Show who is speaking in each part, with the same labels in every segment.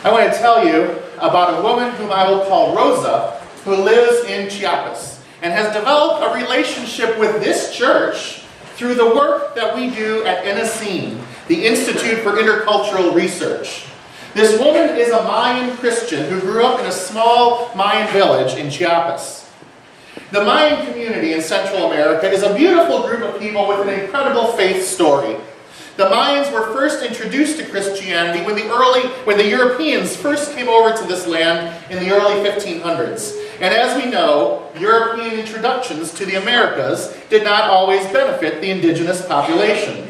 Speaker 1: I want to tell you about a woman whom I will call Rosa, who lives in Chiapas and has developed a relationship with this church through the work that we do at INASIN, the Institute for Intercultural Research. This woman is a Mayan Christian who grew up in a small Mayan village in Chiapas. The Mayan community in Central America is a beautiful group of people with an incredible faith story. The Mayans were first introduced to Christianity when the Europeans first came over to this land in the early 1500s. And as we know, European introductions to the Americas did not always benefit the indigenous population.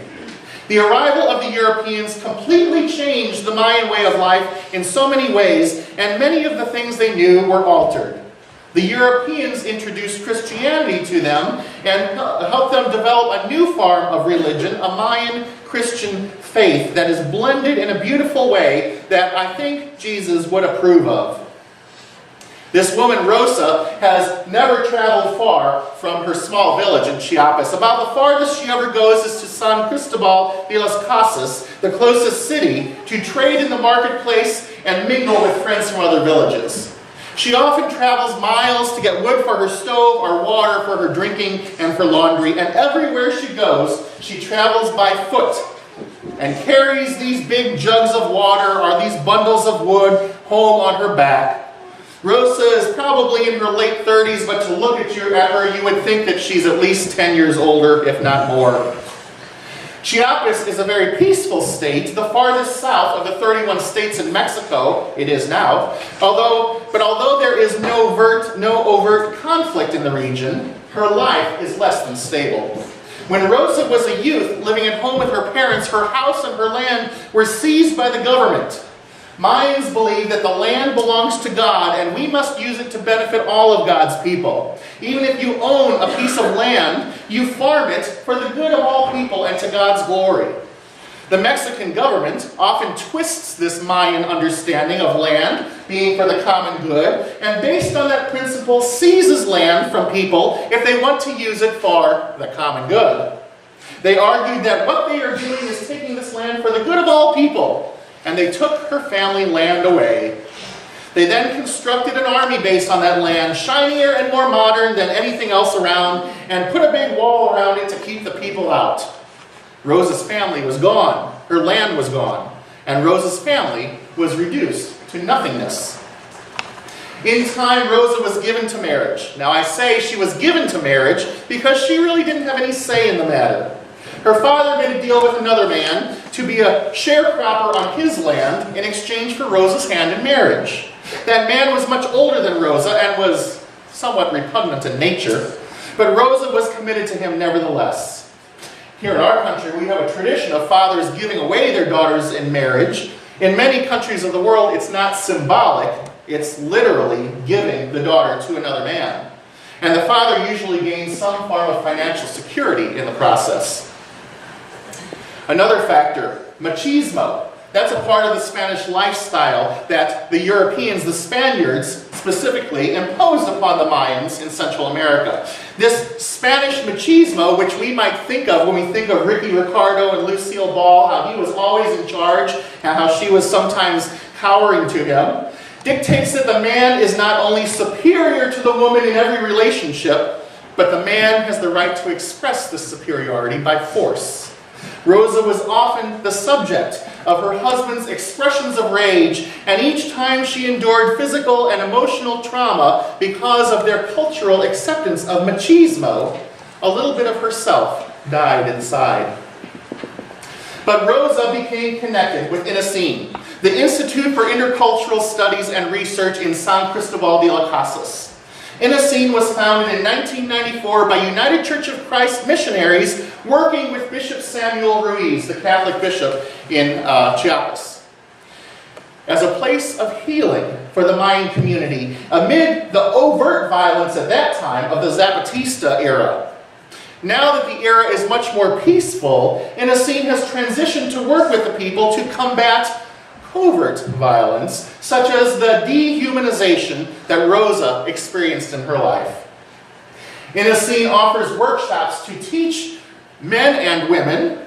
Speaker 1: The arrival of the Europeans completely changed the Mayan way of life in so many ways, and many of the things they knew were altered. The Europeans introduced Christianity to them and helped them develop a new form of religion, a Mayan Christian faith that is blended in a beautiful way that I think Jesus would approve of. This woman, Rosa, has never traveled far from her small village in Chiapas. About the farthest she ever goes is to San Cristobal de las Casas, the closest city, to trade in the marketplace and mingle with friends from other villages. She often travels miles to get wood for her stove or water for her drinking and for laundry, and everywhere she goes, she travels by foot and carries these big jugs of water or these bundles of wood home on her back. Rosa is probably in her late 30s, but to look at her, you would think that she's at least 10 years older, if not more. Chiapas is a very peaceful state, the farthest south of the 31 states in Mexico. It is now. Although there is no overt conflict in the region, her life is less than stable. When Rosa was a youth living at home with her parents, her house and her land were seized by the government. Mayans believe that the land belongs to God and we must use it to benefit all of God's people. Even if you own a piece of land, you farm it for the good of all people and to God's glory. The Mexican government often twists this Mayan understanding of land being for the common good, and based on that principle seizes land from people if they want to use it for the common good. They argued that what they are doing is taking this land for the good of all people, and they took her family land away. They then constructed an army base on that land, shinier and more modern than anything else around, and put a big wall around it to keep the people out. Rosa's family was gone. Her land was gone. And Rosa's family was reduced to nothingness. In time, Rosa was given to marriage. Now I say she was given to marriage because she really didn't have any say in the matter. Her father made a deal with another man to be a sharecropper on his land in exchange for Rosa's hand in marriage. That man was much older than Rosa and was somewhat repugnant in nature, but Rosa was committed to him nevertheless. Here in our country, we have a tradition of fathers giving away their daughters in marriage. In many countries of the world, it's not symbolic, it's literally giving the daughter to another man. And the father usually gains some form of financial security in the process. Another factor, machismo. That's a part of the Spanish lifestyle that the Europeans, the Spaniards specifically, imposed upon the Mayans in Central America. This Spanish machismo, which we might think of when we think of Ricky Ricardo and Lucille Ball, how he was always in charge and how she was sometimes cowering to him, dictates that the man is not only superior to the woman in every relationship, but the man has the right to express this superiority by force. Rosa was often the subject of her husband's expressions of rage, and each time she endured physical and emotional trauma because of their cultural acceptance of machismo, a little bit of herself died inside. But Rosa became connected with INASIN, the Institute for Intercultural Studies and Research in San Cristobal de las Casas. INASIN was founded in 1994 by United Church of Christ missionaries working with Bishop Samuel Ruiz, the Catholic bishop in Chiapas, as a place of healing for the Mayan community amid the overt violence at that time of the Zapatista era. Now that the era is much more peaceful, INASIN has transitioned to work with the people to combat covert violence, such as the dehumanization that Rosa experienced in her life. INASIN offers workshops to teach men and women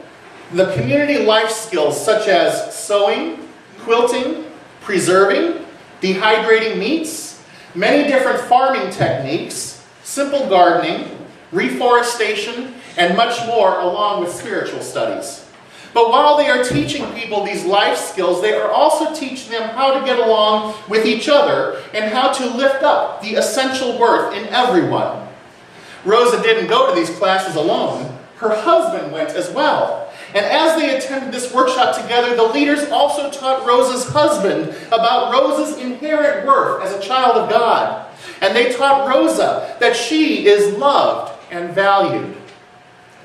Speaker 1: the community life skills such as sewing, quilting, preserving, dehydrating meats, many different farming techniques, simple gardening, reforestation, and much more, along with spiritual studies. But while they are teaching people these life skills, they are also teaching them how to get along with each other and how to lift up the essential worth in everyone. Rosa didn't go to these classes alone. Her husband went as well. And as they attended this workshop together, the leaders also taught Rosa's husband about Rosa's inherent worth as a child of God. And they taught Rosa that she is loved and valued.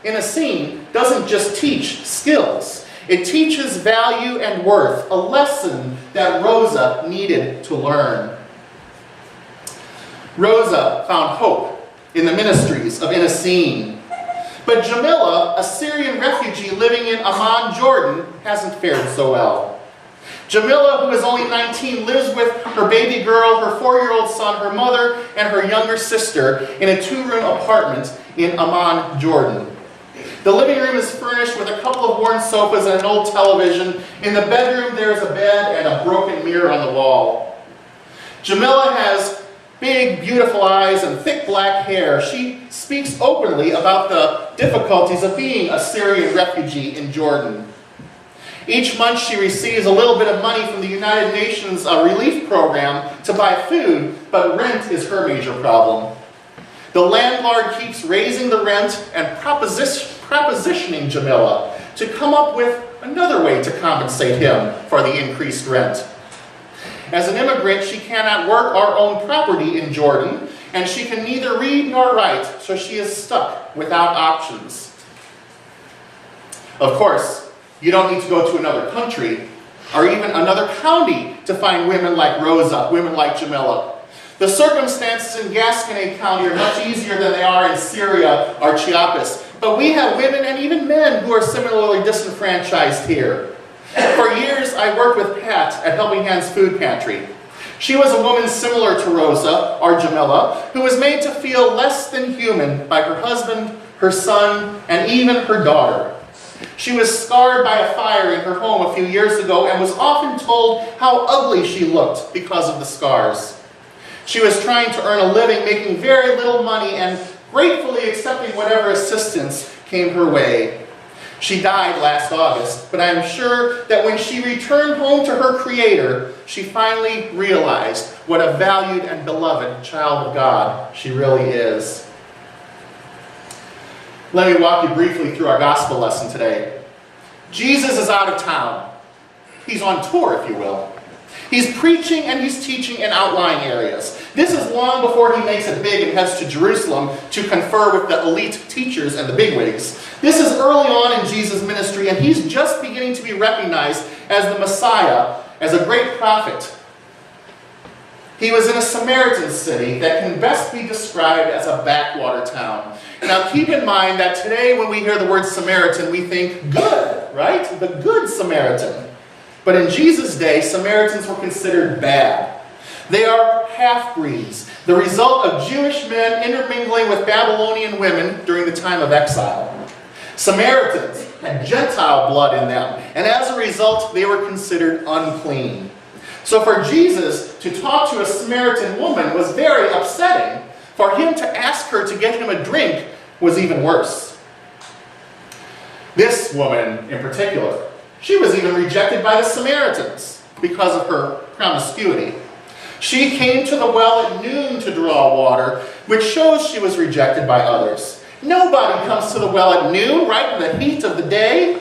Speaker 1: Inacene doesn't just teach skills. It teaches value and worth, a lesson that Rosa needed to learn. Rosa found hope in the ministries of Inacene. But Jamila, a Syrian refugee living in Amman, Jordan, hasn't fared so well. Jamila, who is only 19, lives with her baby girl, her 4-year-old son, her mother, and her younger sister in a 2-room apartment in Amman, Jordan. The living room is furnished with a couple of worn sofas and an old television. In the bedroom, there is a bed and a broken mirror on the wall. Jamila has big, beautiful eyes and thick black hair. She speaks openly about the difficulties of being a Syrian refugee in Jordan. Each month she receives a little bit of money from the United Nations relief program to buy food, but rent is her major problem. The landlord keeps raising the rent and propositioning Jamila to come up with another way to compensate him for the increased rent. As an immigrant, she cannot work or own property in Jordan, and she can neither read nor write, so she is stuck without options. Of course, you don't need to go to another country or even another county to find women like Rosa, women like Jamila. The circumstances in Gascony County are much easier than they are in Syria or Chiapas, but we have women and even men who are similarly disenfranchised here. For years, I worked with Pat at Helping Hands Food Pantry. She was a woman similar to Rosa, or Jamila, who was made to feel less than human by her husband, her son, and even her daughter. She was scarred by a fire in her home a few years ago and was often told how ugly she looked because of the scars. She was trying to earn a living, making very little money, and gratefully accepting whatever assistance came her way. She died last August, but I am sure that when she returned home to her Creator, she finally realized what a valued and beloved child of God she really is. Let me walk you briefly through our gospel lesson today. Jesus is out of town. He's on tour, if you will. He's preaching and he's teaching in outlying areas. This is long before he makes it big and heads to Jerusalem to confer with the elite teachers and the bigwigs. This is early on in Jesus' ministry, and he's just beginning to be recognized as the Messiah, as a great prophet. He was in a Samaritan city that can best be described as a backwater town. Now keep in mind that today when we hear the word Samaritan, we think good, right? The good Samaritan. But in Jesus' day, Samaritans were considered bad. They are half-breeds, the result of Jewish men intermingling with Babylonian women during the time of exile. Samaritans had Gentile blood in them, and as a result, they were considered unclean. So for Jesus to talk to a Samaritan woman was very upsetting. For him to ask her to get him a drink was even worse. This woman in particular, she was even rejected by the Samaritans because of her promiscuity. She came to the well at noon to draw water, which shows she was rejected by others. Nobody comes to the well at noon, right in the heat of the day.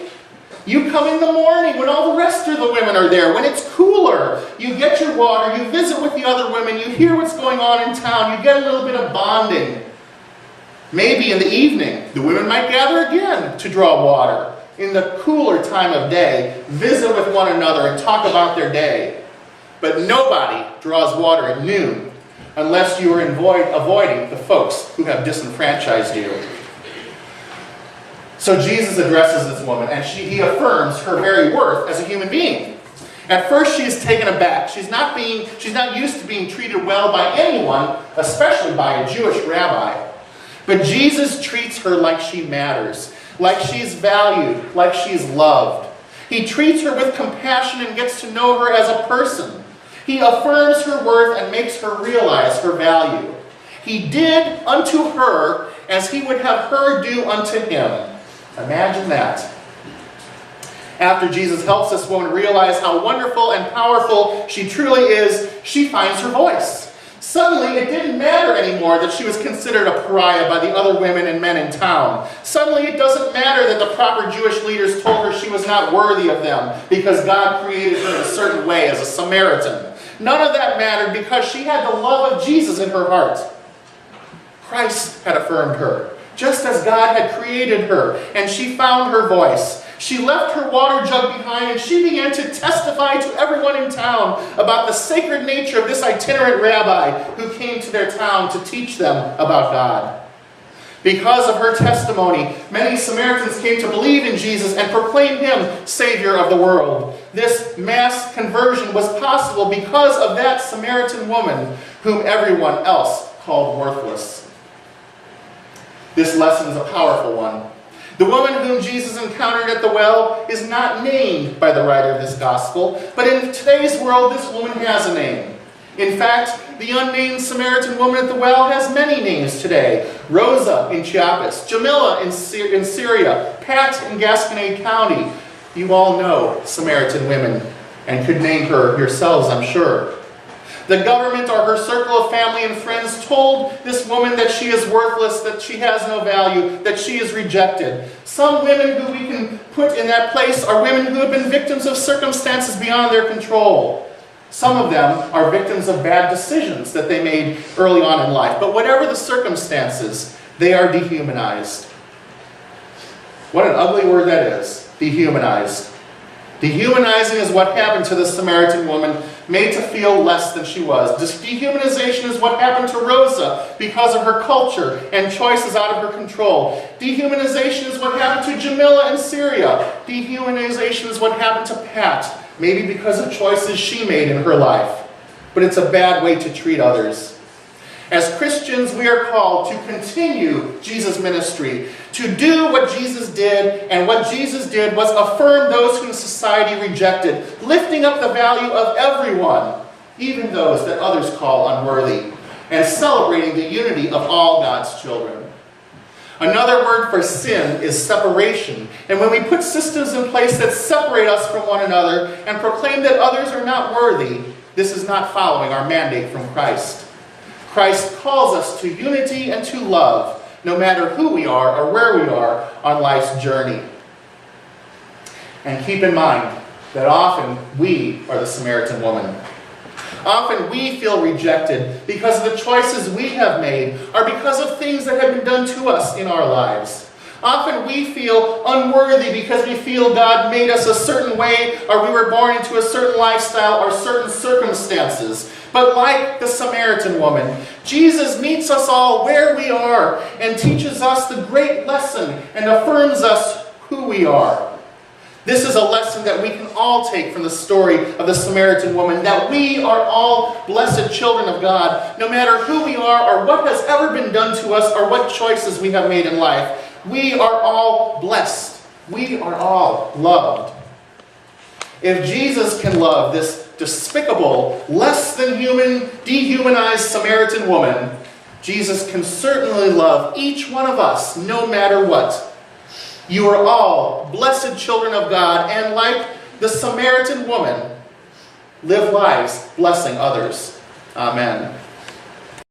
Speaker 1: You come in the morning when all the rest of the women are there, when it's cooler. You get your water, you visit with the other women, you hear what's going on in town, you get a little bit of bonding. Maybe in the evening, the women might gather again to draw water. In the cooler time of day, visit with one another and talk about their day. But nobody draws water at noon unless you are avoiding the folks who have disenfranchised you. So Jesus addresses this woman, and he affirms her very worth as a human being. At first, she is taken aback. She's not used to being treated well by anyone, especially by a Jewish rabbi. But Jesus treats her like she matters, like she's valued, like she's loved. He treats her with compassion and gets to know her as a person, He affirms her worth and makes her realize her value. He did unto her as he would have her do unto him. Imagine that. After Jesus helps this woman realize how wonderful and powerful she truly is, she finds her voice. Suddenly, it didn't matter anymore that she was considered a pariah by the other women and men in town. Suddenly, it doesn't matter that the proper Jewish leaders told her she was not worthy of them because God created her in a certain way as a Samaritan. None of that mattered because she had the love of Jesus in her heart. Christ had affirmed her, just as God had created her, and she found her voice. She left her water jug behind and she began to testify to everyone in town about the sacred nature of this itinerant rabbi who came to their town to teach them about God. Because of her testimony, many Samaritans came to believe in Jesus and proclaim him Savior of the world. This mass conversion was possible because of that Samaritan woman whom everyone else called worthless. This lesson is a powerful one. The woman whom Jesus encountered at the well is not named by the writer of this gospel, but in today's world, this woman has a name. In fact, the unnamed Samaritan woman at the well has many names today. Rosa in Chiapas, Jamila in Syria, Pat in Gasconade County. You all know Samaritan women and could name her yourselves, I'm sure. The government or her circle of family and friends told this woman that she is worthless, that she has no value, that she is rejected. Some women who we can put in that place are women who have been victims of circumstances beyond their control. Some of them are victims of bad decisions that they made early on in life. But whatever the circumstances, they are dehumanized. What an ugly word that is, dehumanized. Dehumanizing is what happened to the Samaritan woman, made to feel less than she was. This dehumanization is what happened to Rosa because of her culture and choices out of her control. Dehumanization is what happened to Jamila in Syria. Dehumanization is what happened to Pat, maybe because of choices she made in her life. But it's a bad way to treat others. As Christians, we are called to continue Jesus' ministry, to do what Jesus did, and what Jesus did was affirm those whom society rejected, lifting up the value of everyone, even those that others call unworthy, and celebrating the unity of all God's children. Another word for sin is separation, and when we put systems in place that separate us from one another and proclaim that others are not worthy, this is not following our mandate from Christ. Christ calls us to unity and to love, no matter who we are or where we are on life's journey. And keep in mind that often we are the Samaritan woman. Often we feel rejected because of the choices we have made or because of things that have been done to us in our lives. Often we feel unworthy because we feel God made us a certain way or we were born into a certain lifestyle or certain circumstances. But like the Samaritan woman, Jesus meets us all where we are and teaches us the great lesson and affirms us who we are. This is a lesson that we can all take from the story of the Samaritan woman, that we are all blessed children of God, no matter who we are or what has ever been done to us or what choices we have made in life. We are all blessed. We are all loved. If Jesus can love this despicable, less than human, dehumanized Samaritan woman, Jesus can certainly love each one of us, no matter what. You are all blessed children of God, and like the Samaritan woman, live lives blessing others. Amen.